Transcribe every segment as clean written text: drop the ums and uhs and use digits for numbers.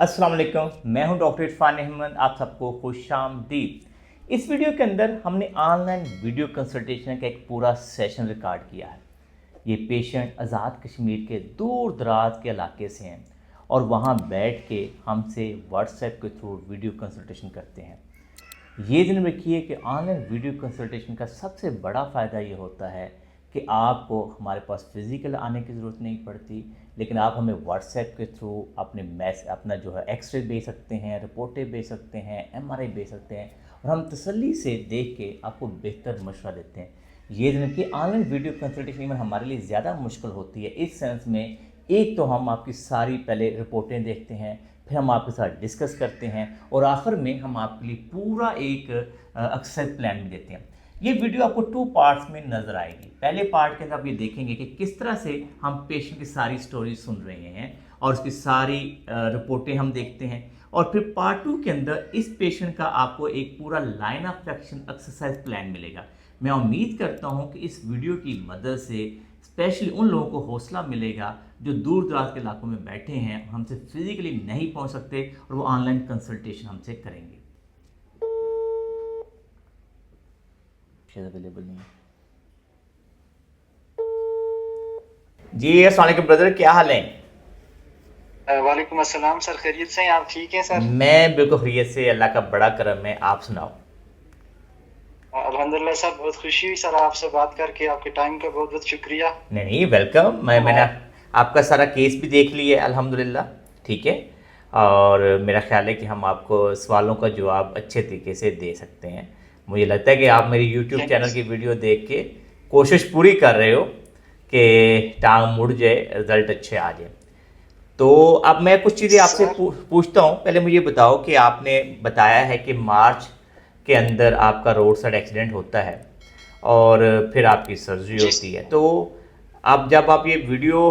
अस्सलाम वालेकुम, मैं हूं डॉक्टर इरफान अहमद। आप सबको खुशामदीद। इस वीडियो के अंदर हमने ऑनलाइन वीडियो कंसल्टेशन का एक पूरा सेशन रिकॉर्ड किया है। ये पेशेंट आज़ाद कश्मीर के दूर दराज के इलाके से हैं और वहाँ बैठ के हमसे व्हाट्सएप के थ्रू वीडियो कंसल्टेशन करते हैं। ये दिन रखिए कि ऑनलाइन वीडियो कंसल्टेशन का सबसे बड़ा फ़ायदा ये होता है कि आपको हमारे पास फिज़िकल आने की ज़रूरत नहीं पड़ती, लेकिन आप हमें व्हाट्सएप के थ्रू अपना जो है एक्सरे भेज सकते हैं, रिपोर्टें भेज सकते हैं, एमआरआई भेज सकते हैं और हम तसल्ली से देख के आपको बेहतर मशवरा देते हैं। ये दिन कि ऑनलाइन वीडियो कंसल्टेशन में हमारे लिए ज़्यादा मुश्किल होती है इस सेंस में, एक तो हम आपकी सारी पहले रिपोर्टें देखते हैं, फिर हम आपके साथ डिस्कस करते हैं और आखिर में हम आपके लिए पूरा एक एक्सरसाइज प्लान भी देते हैं। ये वीडियो आपको 2 पार्ट्स में नज़र आएगी। पहले पार्ट के अंदर आप ये देखेंगे कि किस तरह से हम पेशेंट की सारी स्टोरी सुन रहे हैं और उसकी सारी रिपोर्टें हम देखते हैं, और फिर पार्ट 2 के अंदर इस पेशेंट का आपको एक पूरा line of action exercise plan मिलेगा। मैं उम्मीद करता हूँ कि इस वीडियो की मदद से स्पेशली उन लोगों को हौसला मिलेगा जो दूर दराज के इलाकों में बैठे हैं, हमसे फिजिकली नहीं पहुँच सकते और वो ऑनलाइन कंसल्टेशन हमसे करेंगे। अवेलेबल नहीं है जी। अस्सलाम वालेकुम ब्रदर, क्या हाल है? वालेकुम अस्सलाम सर, खैरियत से हैं? आप ठीक हैं सर? मैं बिल्कुल खैरियत से, अल्लाह का बड़ा करम है। आप सुनाओ। अल्हम्दुलिल्लाह सर, बहुत खुशी हुई सर आपसे बात करके। आपके टाइम का बहुत बहुत शुक्रिया। नहीं नहीं, वेलकम। मैंने और आपका सारा केस भी देख लिया है अल्हम्दुलिल्लाह, ठीक है। और मेरा ख्याल है कि हम आपको सवालों का जवाब अच्छे तरीके से दे सकते हैं। मुझे लगता है कि आप मेरी यूट्यूब थैंक यू चैनल की वीडियो देख के कोशिश पूरी कर रहे हो कि टांग मुड़ जाए, रिजल्ट अच्छे आ जाए। तो अब मैं कुछ चीज़ें आपसे सर। पूछता हूँ। पहले मुझे बताओ कि आपने बताया है कि मार्च के अंदर आपका रोड साइड एक्सीडेंट होता है और फिर आपकी सर्जरी जी होती है। तो अब जब आप ये वीडियो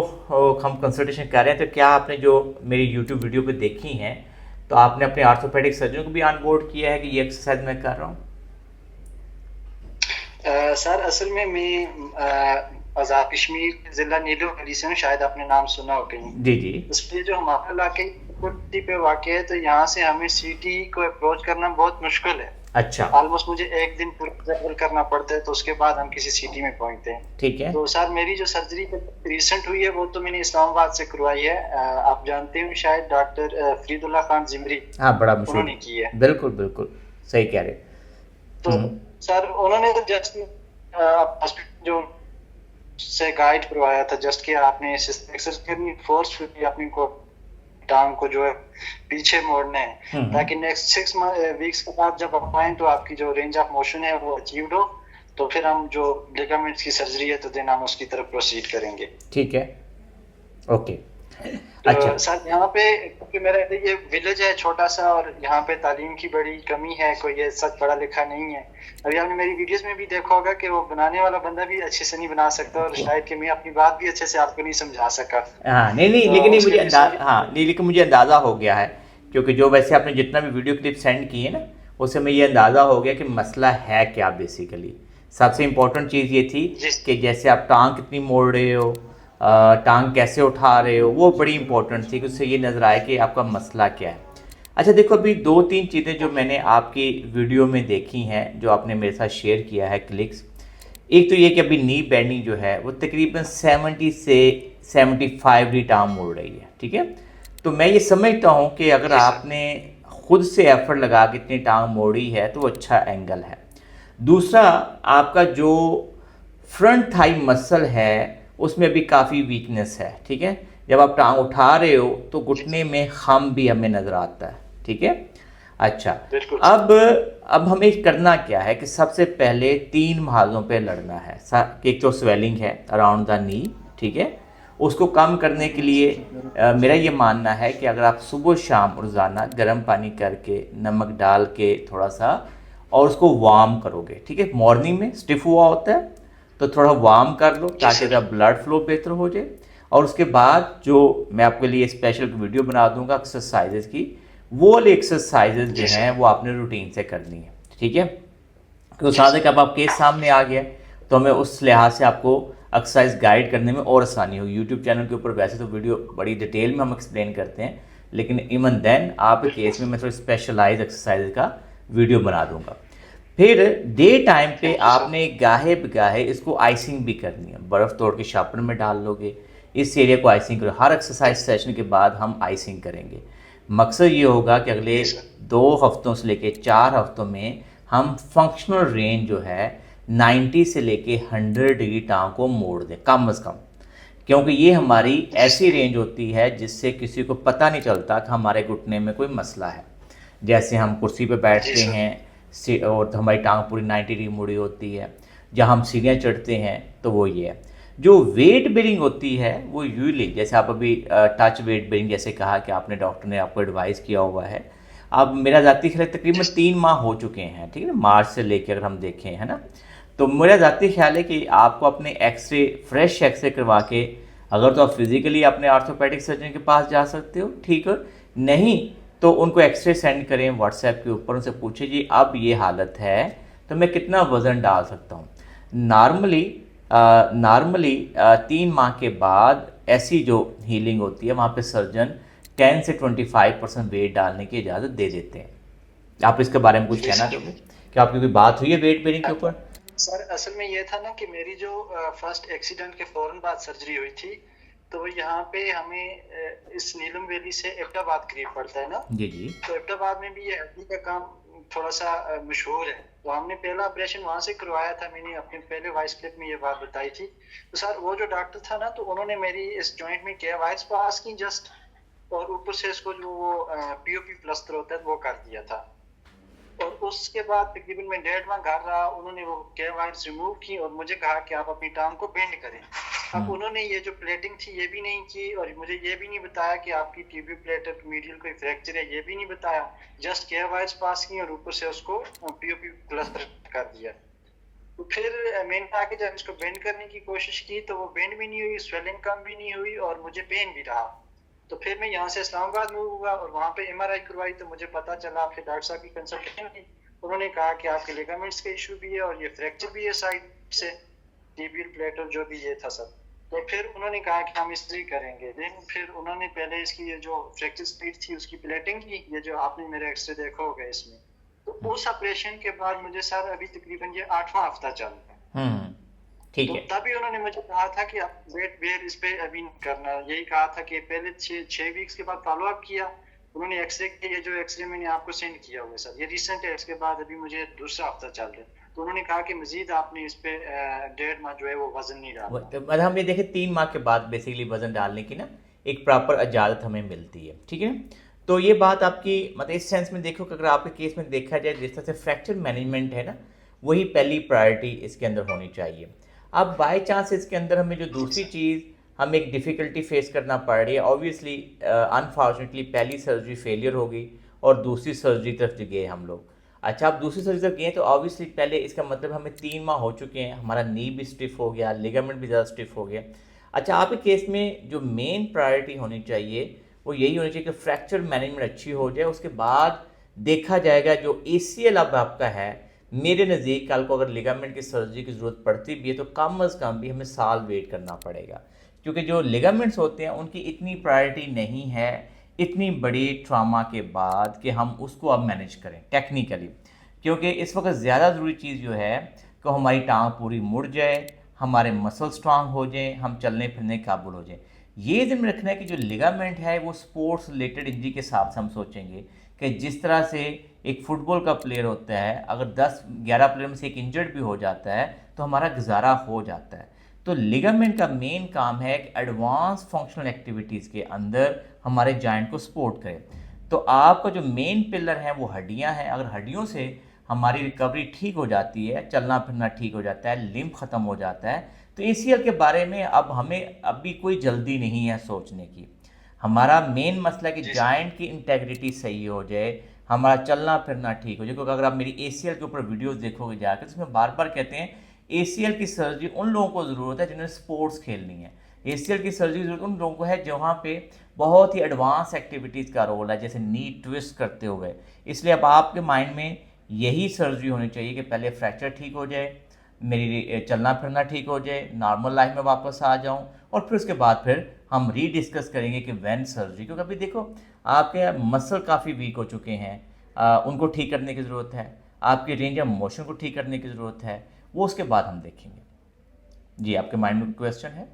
हम कंसल्टेशन कर रहे हैं, तो क्या आपने जो मेरी यूट्यूब वीडियो पे देखी हैं, तो आपने अपने आर्थोपेडिक सर्जन को भी ऑन बोर्ड किया है कि ये एक्सरसाइज मैं कर रहा हूँ? सर, असल में मैं आज़ाद कश्मीर जिला नीलोफरी से हूँ, शायद आपने नाम सुना हो कहीं। जी जी। इसलिए जो हमारा इलाके कुर्ती पे वाक़ है, तो यहाँ से हमें सिटी को अप्रोच करना बहुत मुश्किल है। अच्छा। ऑलमोस्ट मुझे एक दिन पूरा ट्रैवल करना पड़ता है, तो उसके बाद हम किसी सिटी में पहुंचते हैं। ठीक है। तो सर, मेरी जो सर्जरी रिसेंट हुई है वो तो मैंने इस्लामाबाद से करवाई है। आप जानते हैं शायद, डॉक्टर फरीदुल्लाह खान जिमरी, हाँ, बड़ा मशहूर। उन्होंने की है। बिल्कुल बिल्कुल सही कह रहे। तो सर, उन्होंने तो जस्ट हॉस्पिटल जो से गाइड करवाया था, जस्ट कि आपने एक्सरसाइज करनी, फोर्सफुली अपनी को टांग को जो है पीछे मोड़ना है, ताकि नेक्स्ट 6 वीक्स के बाद जब आप आए तो आपकी जो रेंज ऑफ मोशन है वो अचीव्ड हो। तो फिर हम जो लिगामेंट्स की सर्जरी है, तो देन हम उसकी तरफ प्रोसीड करेंगे। ठीक है। ओके। तो अच्छा। सर, यहाँ पे क्योंकि मेरा ये विलेज है छोटा सा, और यहाँ पे तालीम की बड़ी कमी है, कोई ये सच पढ़ा लिखा नहीं है। अभी आपने मेरी वीडियोस में भी देखा होगा कि वो बनाने वाला बंदा भी अच्छे से नहीं बना सकता, और शायद कि मैं अपनी बात भी अच्छे से आपको नहीं समझा सका। हाँ नहीं नहीं, तो लेकिन ये उसके मुझे लिए सॉरी। हाँ नहीं, लेकिन मुझे अंदाज़ा हो गया है, क्योंकि जो वैसे आपने जितना भी वीडियो क्लिप सेंड किए ना, उससे मैं ये अंदाज़ा हो गया कि मसला है क्या बेसिकली। सबसे इम्पोर्टेंट चीज़ ये थी कि जैसे आप टांग कितनी मोड़ रहे हो, टांग कैसे उठा रहे हो, वो बड़ी इंपॉर्टेंट थी कि उससे ये नज़र आए कि आपका मसला क्या है। अच्छा देखो, अभी 2-3 चीज़ें जो मैंने आपकी वीडियो में देखी हैं, जो आपने मेरे साथ शेयर किया है क्लिक्स। एक तो ये कि अभी नी बेंडिंग जो है वो तकरीबन 70 से 75 डिग्री टांग मोड़ रही है, ठीक है। तो मैं ये समझता हूँ कि अगर आपने खुद से एफर्ट लगा के इतनी टांग मोड़ी है तो अच्छा एंगल है। दूसरा, आपका जो फ्रंट थाई मसल है उसमें अभी काफ़ी वीकनेस है, ठीक है। जब आप टांग उठा रहे हो तो घुटने में खम भी हमें नज़र आता है, ठीक है। अच्छा, बिल्कुल अब अब हमें करना क्या है कि सबसे पहले 3 महाजों पे लड़ना है। एक तो स्वेलिंग है अराउंड द नी, ठीक है। उसको कम करने के लिए मेरा ये मानना है कि अगर आप सुबह शाम रोज़ाना गर्म पानी करके नमक डाल के थोड़ा सा और उसको वार्म करोगे, ठीक है। मॉर्निंग में स्टिफ हुआ होता है तो थोड़ा वार्म कर लो ताकि जब ब्लड फ्लो बेहतर हो जाए, और उसके बाद जो मैं आपके लिए स्पेशल वीडियो बना दूंगा एक्सरसाइजेज की, वो वाली एक्सरसाइजेज जो हैं वो आपने रूटीन से करनी है, ठीक है। तो साथ ही अब आप केस सामने आ गया तो हमें उस लिहाज से आपको एक्सरसाइज गाइड करने में और आसानी होगी। यूट्यूब चैनल के ऊपर वैसे तो वीडियो बड़ी डिटेल में हम एक्सप्लेन करते हैं, लेकिन इवन देन आपके केस में मैं थोड़ी स्पेशलाइज एक्सरसाइज का वीडियो बना दूंगा। फिर डे टाइम पे आपने गाहे बगाहे इसको आइसिंग भी करनी है, बर्फ़ तोड़ के शार्पनर में डाल लोगे, इस एरिया को आइसिंग करो। हर एक्सरसाइज सेशन के बाद हम आइसिंग करेंगे। मकसद ये होगा कि अगले 2 हफ्तों से लेके 4 हफ्तों में हम फंक्शनल रेंज जो है 90 से लेके 100 डिग्री टांग को मोड़ दें कम अज़ कम, क्योंकि ये हमारी ऐसी रेंज होती है जिससे किसी को पता नहीं चलता कि हमारे घुटने में कोई मसला है। जैसे हम कुर्सी पे बैठते हैं और तो हमारी टांग पूरी 90 डिग्री मुड़ी होती है, जहाँ हम सीढ़ियाँ चढ़ते हैं तो वो ये है। जो वेट बेरिंग होती है वो यूजली, जैसे आप अभी टच वेट बेरिंग जैसे कहा कि आपने डॉक्टर ने आपको एडवाइस किया हुआ है, अब मेरा ज़ाती ख्याल तकरीबन 3 माह हो चुके हैं, ठीक है ना, मार्च से लेके अगर हम देखें, है ना। तो मेरा ज़ाती ख्याल है कि आपको अपने एक्सरे, फ्रेश एक्सरे करवा के, अगर तो आप फिज़िकली अपने आर्थोपेडिक सर्जन के पास जा सकते हो, ठीक है, नहीं तो उनको एक्सरे सेंड करें व्हाट्सएप के ऊपर, उनसे पूछे जी अब ये हालत है तो मैं कितना वज़न डाल सकता हूँ। नॉर्मली 3 माह के बाद ऐसी जो हीलिंग होती है वहाँ पे सर्जन 10 से 25% वेट डालने की इजाज़त दे देते हैं। आप इसके बारे में कुछ कहना चाहोगे कि आपकी कोई बात हुई है वेट बेरिंग के ऊपर? सर असल में ये था ना कि मेरी जो फर्स्ट एक्सीडेंट के फौरन बाद सर्जरी हुई थी, तो यहाँ पे हमें इस नीलम वैली से एबटाबाद करीब पड़ता है ना जी जी। तो एबटाबाद में भी ये हड्डी का काम थोड़ा सा मशहूर है। तो हमने पहला ऑपरेशन वहां से करवाया था। मैंने अपने पहले वॉइस क्लिप में ये बात बताई थी। तो सर वो जो डॉक्टर था ना, तो उन्होंने मेरी इस जॉइंट में क्या वायर्स पास की जस्ट, और ऊपर से इसको जो वो पीओपी प्लास्टर होता है वो कर दिया था। और उसके बाद तकरीबन मैं 1.5 माह घर रहा। उन्होंने वो क्या वायर्स रिमूव की और मुझे कहा कि आप अपनी टांग को बेंड करें। अब उन्होंने ये जो प्लेटिंग थी ये भी नहीं की, और मुझे ये भी नहीं बताया कि आपकी टीबी प्लेट मीडियल कोई फ्रैक्चर है, ये भी नहीं बताया। जस्ट केयर वायर्स पास की और ऊपर से उसको पीओपी प्लास्टर कर दिया। तो फिर मैंने आके जब इसको बेंड करने की कोशिश की तो वो बेंड भी नहीं हुई, स्वेलिंग कम भी नहीं हुई और मुझे पेन भी रहा। तो फिर मैं यहाँ से इस्लामाबाद मूव हुआ और वहाँ पे एमआरआई करवाई। तो मुझे पता चला, फिर डॉक्टर साहब की कंसल्टेशन की, उन्होंने कहा कि आपके लिगामेंट्स का इशू भी है और ये फ्रैक्चर भी है साइड से, टीबियल प्लेट और जो भी ये था सब। तो फिर उन्होंने कहा कि हम इससे करेंगे। देन फिर उन्होंने पहले इसकी ये जो फ्रैक्चर स्पीड थी उसकी प्लेटिंग की, ये जो आपने मेरे एक्सरे देखा होगा इसमें। तो उस ऑपरेशन के बाद मुझे सर अभी तकरीबन ये 8वां हफ्ता चल रहा है। ठीक तो है। तभी उन्होंने मुझे कहा था कि आप वेट बेयर इस पे अभी नहीं करना। यही कहा था कि पहले 6 वीक्स के बाद फॉलो अप किया उन्होंने एक्सरे के। ये जो एक्सरे मैंने आपको सेंड किया हुआ है सर, ये रिसेंट है। इसके बाद अभी मुझे दूसरा हफ्ता चल रहा है। तो उन्होंने कहा कि मजीद आपने इस पे 1.5 माह जो है वो वजन नहीं डालना। तो मतलब हम ये देखें 3 माह के बाद बेसिकली वजन डालने की ना एक प्रॉपर इजाज़त हमें मिलती है, ठीक है। तो ये बात आपकी मतलब इस सेंस में देखो कि अगर आपके केस में देखा जाए जिस तरह से फ्रैक्चर मैनेजमेंट है ना, वही पहली प्रायोरिटी इसके अंदर होनी चाहिए। अब बाय चांस इसके अंदर हमें जो दूसरी चीज़ हमें एक डिफ़िकल्टी फेस करना पड़ रही है, ऑब्वियसली अनफॉर्चुनेटली पहली सर्जरी फेलियर होगी और दूसरी सर्जरी तरफ गए हम लोग। अच्छा, आप दूसरी सर्जरी तरफ गए तो ऑब्वियसली पहले इसका मतलब हमें 3 माह हो चुके हैं, हमारा नी भी स्टिफ हो गया, लिगामेंट भी ज़्यादा स्टिफ हो गया। अच्छा, आपके केस में जो मेन प्रायोरिटी होनी चाहिए वो यही होनी चाहिए कि फ्रैक्चर मैनेजमेंट अच्छी हो जाए, उसके बाद देखा जाएगा जो ACL अब आपका है। मेरे नज़दीक कल को अगर लिगामेंट की सर्जरी की ज़रूरत पड़ती भी है तो कम अज़ कम भी हमें साल वेट करना पड़ेगा, क्योंकि जो लिगामेंट्स होते हैं उनकी इतनी प्रायोरिटी नहीं है इतनी बड़ी ट्रामा के बाद कि हम उसको अब मैनेज करें टेक्निकली। क्योंकि इस वक्त ज़्यादा ज़रूरी चीज़ जो है कि हमारी टांग पूरी मुड़ जाए, हमारे मसल स्ट्रांग हो जाए, हम चलने फिरने काबुल हो जाए। ये ध्यान रखना है कि जो लिगामेंट है वो स्पोर्ट्स रिलेटेड इंजरी के हिसाब से हम सोचेंगे कि जिस तरह से एक फुटबॉल का प्लेयर होता है, अगर 10-11 प्लेयर में से एक इंजर्ड भी हो जाता है तो हमारा गुजारा हो जाता है। तो लिगामेंट का मेन काम है कि एडवांस फंक्शनल एक्टिविटीज़ के अंदर हमारे जॉइंट को सपोर्ट करे। तो आपका जो मेन पिलर है वो हड्डियां हैं। अगर हड्डियों से हमारी रिकवरी ठीक हो जाती है, चलना फिरना ठीक हो जाता है, लिम्फ ख़त्म हो जाता है, तो ACL के बारे में अब हमें अभी कोई जल्दी नहीं है सोचने की। हमारा मेन मसला है कि जॉइंट की इंटेग्रिटी सही हो जाए, हमारा चलना फिरना ठीक हो जाए। क्योंकि अगर आप मेरी ACL के ऊपर वीडियोस देखोगे जाकर, तो उसमें बार बार कहते हैं ACL की सर्जरी उन लोगों को ज़रूरत है जिन्होंने स्पोर्ट्स खेलनी है। ACL की सर्जरी की ज़रूरत उन लोगों को है जहाँ पे बहुत ही एडवांस एक्टिविटीज़ का रोल है, जैसे नी ट्विस्ट करते हुए। इसलिए अब आपके माइंड में यही सर्जरी होनी चाहिए कि पहले फ्रैक्चर ठीक हो जाए, मेरी चलना फिरना ठीक हो जाए, नॉर्मल लाइफ में वापस आ जाऊं, और फिर उसके बाद फिर हम रीडिस्कस करेंगे कि व्हेन सर्जरी। क्योंकि अभी देखो आपके मसल काफ़ी वीक हो चुके हैं, उनको ठीक करने की ज़रूरत है, आपकी रेंज ऑफ मोशन को ठीक करने की ज़रूरत है, वो उसके बाद हम देखेंगे। जी, आपके माइंड में क्वेश्चन है?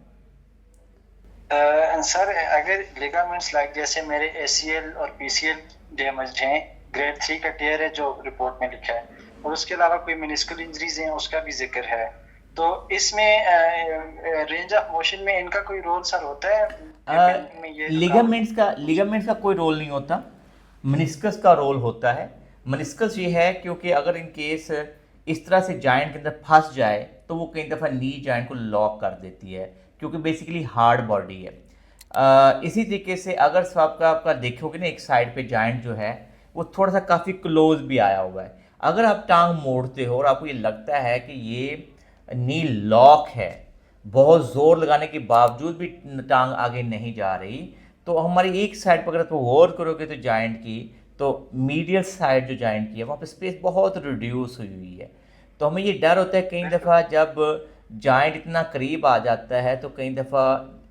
सर अगर लिगामेंट्स लाइक जैसे मेरे ACL और PCL डैमेज हैं, ग्रेड 3 का टियर है जो रिपोर्ट में लिखा है, और उसके अलावा कोई मेनिस्कल इंजरीज हैं उसका भी जिक्र है, तो इसमें रेंज ऑफ मोशन में इनका कोई रोल सर होता है? में ये लिगामेंट्स का कोई रोल नहीं होता, मेनिस्कस का रोल होता है। मेनिस्कस ये है क्योंकि अगर इन केस इस तरह से जॉइंट के अंदर फंस जाए तो वो कई दफ़ा नी जॉइंट को लॉक कर देती है, क्योंकि बेसिकली हार्ड बॉडी है। इसी तरीके से अगर आपका देखोगे ना, एक साइड पे जॉइंट जो है वो थोड़ा सा काफ़ी क्लोज भी आया हुआ है। अगर आप टांग मोड़ते हो और आपको ये लगता है कि ये नी लॉक है, बहुत ज़ोर लगाने के बावजूद भी टांग आगे नहीं जा रही, तो हमारी एक साइड पर अगर आप गौर करोगे तो जॉइंट की, तो मीडियल साइड जो जॉइंट की है वहाँ पे स्पेस बहुत रिड्यूस हुई हुई है। तो हमें ये डर होता है कई दफ़ा जब जॉइंट इतना करीब आ जाता है तो कई दफ़ा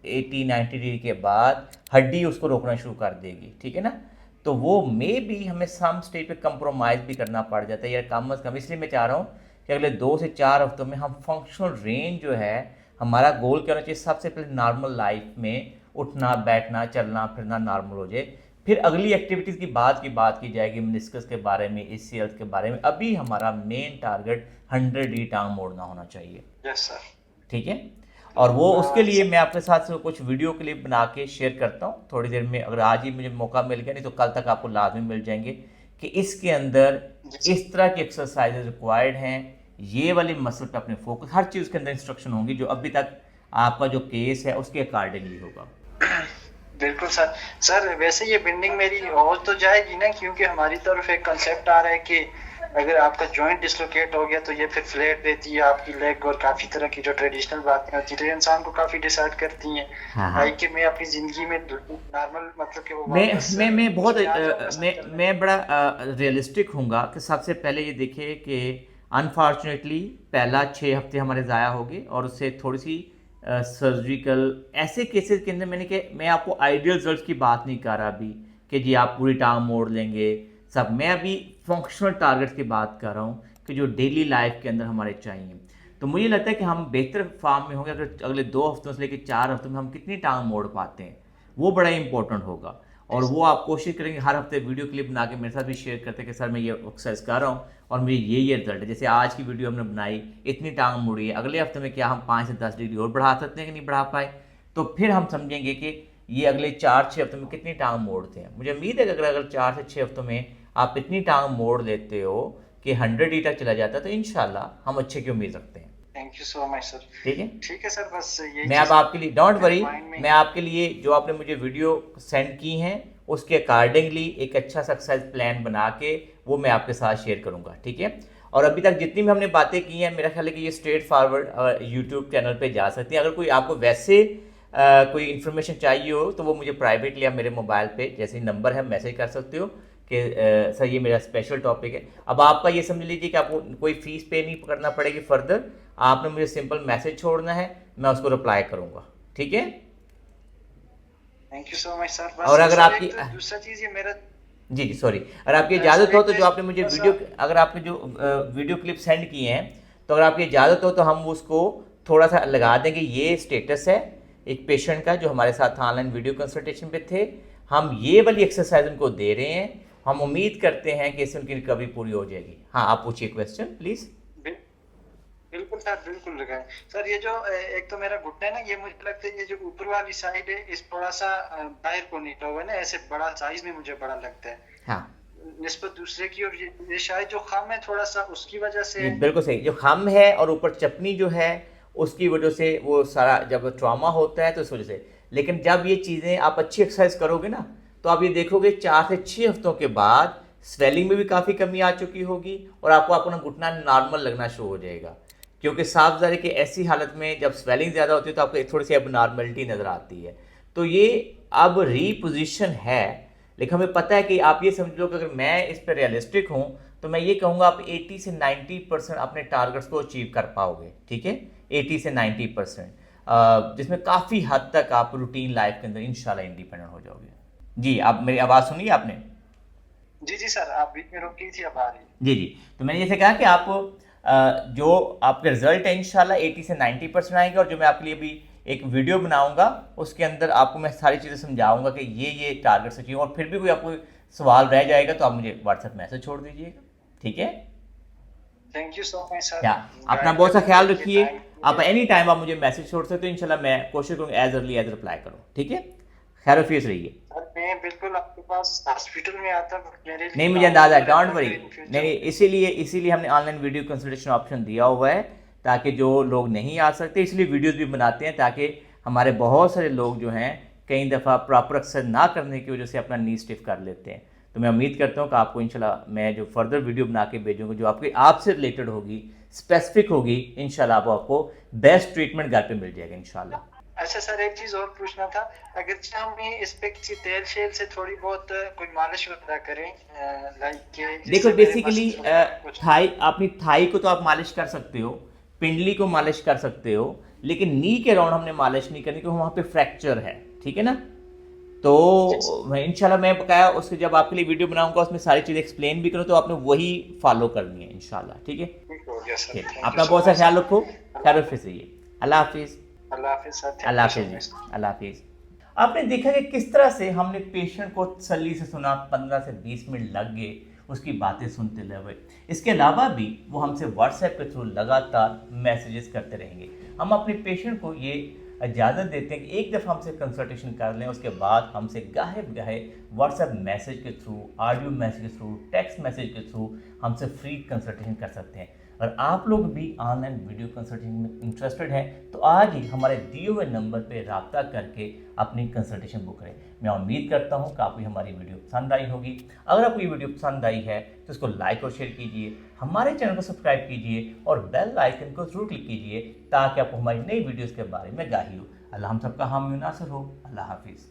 80-90 डिग्री के बाद हड्डी उसको रोकना शुरू कर देगी, ठीक है ना। तो वो मे भी हमें सम स्टेज पे कंप्रोमाइज़ भी करना पड़ जाता है, या कम अज़ कम। इसलिए मैं चाह रहा हूँ कि अगले 2 से 4 हफ्तों में हम फंक्शनल रेंज जो है, हमारा गोल क्या होना चाहिए, सबसे पहले नॉर्मल लाइफ में उठना बैठना चलना फिरना नॉर्मल हो जाए, फिर अगली एक्टिविटीज़ की बात की जाएगी, मेनिस्कस के बारे में, ACL के बारे में। अभी हमारा मेन टारगेट 100D टांग मोड़ना होना चाहिए। यस सर, ठीक है। और वो उसके लिए मैं आपके साथ कुछ वीडियो क्लिप बना के शेयर करता हूँ थोड़ी देर में, अगर आज ही मुझे मौका मिल गया, नहीं तो कल तक आपको लाजमी मिल जाएंगे कि इसके अंदर इस तरह की एक्सरसाइजेज रिक्वायर्ड हैं, ये वाली मसल पे अपने फोकस, हर चीज़ के अंदर इंस्ट्रक्शन होंगी जो अभी तक आपका जो केस है उसके अकॉर्डिंगली होगा। बिल्कुल सर। सर वैसे ये बिल्डिंग मेरी हो तो जाएगी ना, क्योंकि हमारी तरफ एक कंसेप्ट आ रहा है कि अगर आपका जॉइंट डिसलोकेट हो गया तो ये फिर फ्लैट रहती है आपकी लेग, और काफी तरह की जो ट्रेडिशनल बातें होती है तो इंसान को काफी डिसाइड करती हैं। हाँ। कि मैं अपनी जिंदगी में नॉर्मल मतलब कि वो मैं बड़ा रियलिस्टिक हूँगा कि सबसे पहले ये देखिए कि अनफॉर्चुनेटली पहला 6 हफ्ते हमारे ज़ाया हो गए, और उससे थोड़ी सी सर्जिकल ऐसे केसेस के अंदर मैं आपको आइडियल रिजल्ट की बात नहीं कर रहा अभी कि जी आप पूरी टांग मोड़ लेंगे सब। मैं अभी फंक्शनल टारगेट्स की बात कर रहा हूँ कि जो डेली लाइफ के अंदर हमारे चाहिए। तो मुझे लगता है कि हम बेहतर फॉर्म में होंगे अगर अगले 2 हफ्तों से लेकर 4 हफ्तों में हम कितनी टांग मोड़ पाते हैं, वो बड़ा इंपॉर्टेंट होगा। और वो आप कोशिश करेंगे हर हफ्ते वीडियो क्लिप बना के मेरे साथ भी शेयर करते कि सर मैं ये एक्सरसाइज कर रहा हूँ और मुझे ये रिजल्ट है। जैसे आज की वीडियो हमने बनाई, इतनी टांग मुड़ी है, अगले हफ्ते में क्या हम 5 से 10 डिग्री और बढ़ा सकते हैं कि नहीं बढ़ा पाए, तो फिर हम समझेंगे कि ये अगले 4-6 हफ्तों में कितनी टांग मोड़ते हैं। मुझे उम्मीद है कि अगर 4 से 6 हफ्तों में आप इतनी टांग मोड़ लेते हो कि 100D तक चला जाता है, तो इंशाल्लाह हम अच्छे की उम्मीद रखते हैं। Thank you so much sir. ठीक है सर, बस ये मैं अब आपके लिए डोंट वरी, मैं आपके लिए जो आपने मुझे वीडियो सेंड की हैं उसके अकॉर्डिंगली एक अच्छा सा एक्सरसाइज प्लान बना के वो मैं आपके साथ शेयर करूंगा, ठीक है। और अभी तक जितनी भी हमने बातें की हैं, मेरा ख्याल है कि ये स्ट्रेट फॉरवर्ड यूट्यूब चैनल पे जा सकती हैं। अगर कोई आपको वैसे कोई इन्फॉर्मेशन चाहिए हो तो वो मुझे प्राइवेटली या मेरे मोबाइल पे जैसे नंबर है मैसेज कर सकते हो कि सर ये मेरा स्पेशल टॉपिक है। अब आपका ये समझ लीजिए कि आपको कोई फीस पे नहीं करना पड़ेगी फर्दर, आपने मुझे सिंपल मैसेज छोड़ना है, मैं उसको रिप्लाई करूंगा, ठीक है। Thank you so much sir. और अगर आपकी दूसरा चीज ये मेरा जी सॉरी, अगर आपकी इजाज़त हो तो जो आपने मुझे वीडियो, अगर आपने जो वीडियो क्लिप सेंड किए हैं, तो अगर आपकी इजाज़त हो तो हम उसको थोड़ा सा लगा देंगे। ये स्टेटस है एक पेशेंट का जो हमारे साथ ऑनलाइन वीडियो कंसल्टेशन पे थे, हम ये वाली एक्सरसाइज उनको दे रहे हैं, हम उम्मीद करते हैं कि इससे उनकी रिकवरी पूरी हो जाएगी। हाँ, आप पूछिए क्वेश्चन प्लीज़। बिल्कुल सर, बिल्कुल लगाए सर। ये जो एक तो मेरा घुटना है ना, ये मुझे लगता है ये जो ऊपर वाली साइड है इस थोड़ा सा बाहर को निकला हुआ है ना, ऐसे बड़ा साइज में मुझे बड़ा लगता है। हाँ, निस्बत दूसरे की, और ये शायद जो खम है थोड़ा सा उसकी वजह से। बिल्कुल सही, जो खम है और ऊपर चपनी जो है उसकी वजह से वो सारा जब ट्रॉमा होता है तो इस वजह से। लेकिन जब ये चीज़ें आप अच्छी एक्सरसाइज करोगे ना, तो आप ये देखोगे 4 से 6 हफ्तों के बाद स्वेलिंग में भी काफ़ी कमी आ चुकी होगी और आपको अपना घुटना नॉर्मल लगना शुरू हो जाएगा। क्योंकि साफ ज़ाहिर कि ऐसी हालत में जब स्वेलिंग ज़्यादा होती है तो आपको थोड़ी सी एबनॉर्मलिटी नज़र आती है। तो ये अब रीपोजिशन है, लेकिन हमें पता है कि आप ये समझ लो कि अगर मैं इस पर रियलिस्टिक हूँ तो मैं ये कहूँगा आप 80 से 90% अपने टारगेट्स को अचीव कर पाओगे, ठीक है। 80 से 90%, जिसमें काफ़ी हद तक आप रूटीन लाइफ के अंदर इंशाल्लाह इंडिपेंडेंट हो जाओगे। जी, आप मेरी आवाज़ सुनी आपने? जी जी सर, आप बीच में रोकी थी, अब आ रही है। जी जी। तो मैंने जैसे कहा कि आप जो आपके रिजल्ट है इंशाल्लाह 80 से 90% आएंगे, और जो मैं आपके लिए अभी एक वीडियो बनाऊंगा उसके अंदर आपको मैं सारी चीज़ें समझाऊंगा कि ये टारगेट से चाहिए, और फिर भी कोई आपको सवाल रह जाएगा तो आप मुझे व्हाट्सएप मैसेज छोड़ दीजिएगा, ठीक है? Thank you so much sir, या अपना गाइड बहुत सा करने ख्याल के लिए, रखिए। टाइम के आप लिए। एनी टाइम आप मुझे मैसेज छोड़ सकते हो, इंशाल्लाह मैं कोशिश करूँगा एज अर्ली एज रिप्लाई करूँ, ठीक है? खैर वफीस रहिए। सर मैं बिल्कुल आपके पास हॉस्पिटल में आता हूँ, मेरे नहीं, लिए मुझे अंदाजा है, जरूर डोंट वरी। अपॉइंटमेंट इन नहीं नहीं, फ्यूचर। इसीलिए हमने ऑनलाइन वीडियो कंसल्टेशन ऑप्शन दिया हुआ है, ताकि जो लोग नहीं आ सकते, इसलिए वीडियोस भी बनाते हैं, ताकि हमारे बहुत सारे लोग जो हैं कई दफ़ा प्रॉपर एक्सरसाइज ना करने की वजह से अपना नी स्टिफ कर लेते हैं। तो मैं उम्मीद करता हूँ कि आपको इंशाल्लाह मैं जो फर्दर वीडियो बना के भेजूँगा, जो आपसे रिलेटेड होगी, स्पेसिफिक होगी, इंशाल्लाह आपको बेस्ट ट्रीटमेंट घर पे मिल जाएगा इंशाल्लाह। अच्छा सर, एक चीज और पूछना था, अगर हम इस पे किसी तेल शेल से थोड़ी बहुत कोई मालिश वगैरह करें, लाइक देखो, जिससे मेरे बेसिकली मसल्स वगैरह कुछ। थाई, अपनी थाई को तो आप मालिश कर सकते हो, पिंडली को मालिश कर सकते हो, लेकिन नी के राउंड हमने मालिश नहीं करनी, क्योंकि वहाँ पे फ्रैक्चर है, ठीक है ना? तो जी सर, इंशाल्लाह मैं बकाया उसके जब आपके लिए वीडियो बनाऊंगा उसमें सारी चीज़ें एक्सप्लेन भी करूँ, तो आपने वही फॉलो करनी है इंशाल्लाह, ठीक है? ठीक हो गया सर, ठीक, थैंक यू अपना सो बहुत सा मच ख्याल सर। रखो। खैर फिर रहिए। अल्लाह हाफिज़। अल्लाह हाफिज सर, थैंक अल्लाह यू सो हाफिज़ मच। जी, अल्लाह हाफिज़। आपने देखा कि किस तरह से हमने पेशेंट को तसल्ली से सुना, 15 से 20 मिनट लग गए उसकी बातें सुनते हुए। इसके अलावा भी वो हमसे व्हाट्सएप के थ्रू लगातार मैसेजेस करते रहेंगे। हम अपने पेशेंट को ये इजाज़त देते हैं कि एक दफ़ा हमसे कंसल्टेशन कर लें, उसके बाद हमसे गाहे गाहे व्हाट्सएप मैसेज के थ्रू, ऑडियो मैसेज के थ्रू, टेक्स्ट मैसेज के थ्रू हमसे फ्री कंसल्टेशन कर सकते हैं। अगर आप लोग भी ऑनलाइन वीडियो कंसल्टेशन में इंटरेस्टेड हैं तो आज ही हमारे दिए हुए नंबर पर रब्ता करके अपनी कंसल्टेशन बुक करें। मैं उम्मीद करता हूं कि आपको हमारी वीडियो पसंद आई होगी। अगर आपको ये वीडियो पसंद आई है तो इसको लाइक और शेयर कीजिए, हमारे चैनल को सब्सक्राइब कीजिए और बेल आइकन को जरूर क्लिक कीजिए, ताकि आपको हमारी नई वीडियोज़ के बारे में आगाही हो। अल्लाह हम सबका हामी नासर हो। अल्लाह हाफिज़।